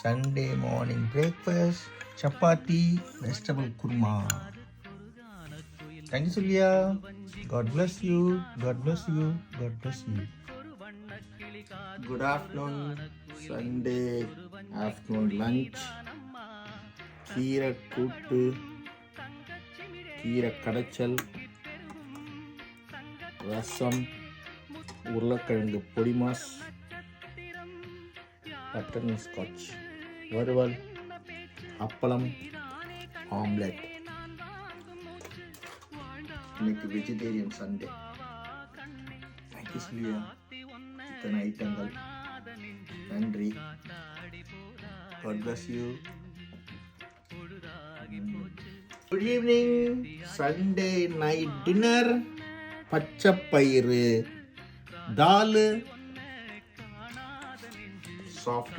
Sunday morning breakfast, chapati, vegetable kurma. Thank you, Surya. God bless you. God bless you. God bless you. Good afternoon. Sunday afternoon lunch. கீரை கூட்டு, கீரை கடைச்சல், ரசம், உருளைக்கிழங்கு podimas, butter Scotch, வறுவல், அப்பளம், omelette. இன்னைக்கு vegetarian Sunday. Thank you சொல்லியா, இத்தனை ஐட்டங்கள். நன்றி. God bless you. Good evening. Sunday night dinner. பச்சைப்பயிறு தால், சாஃப்ட்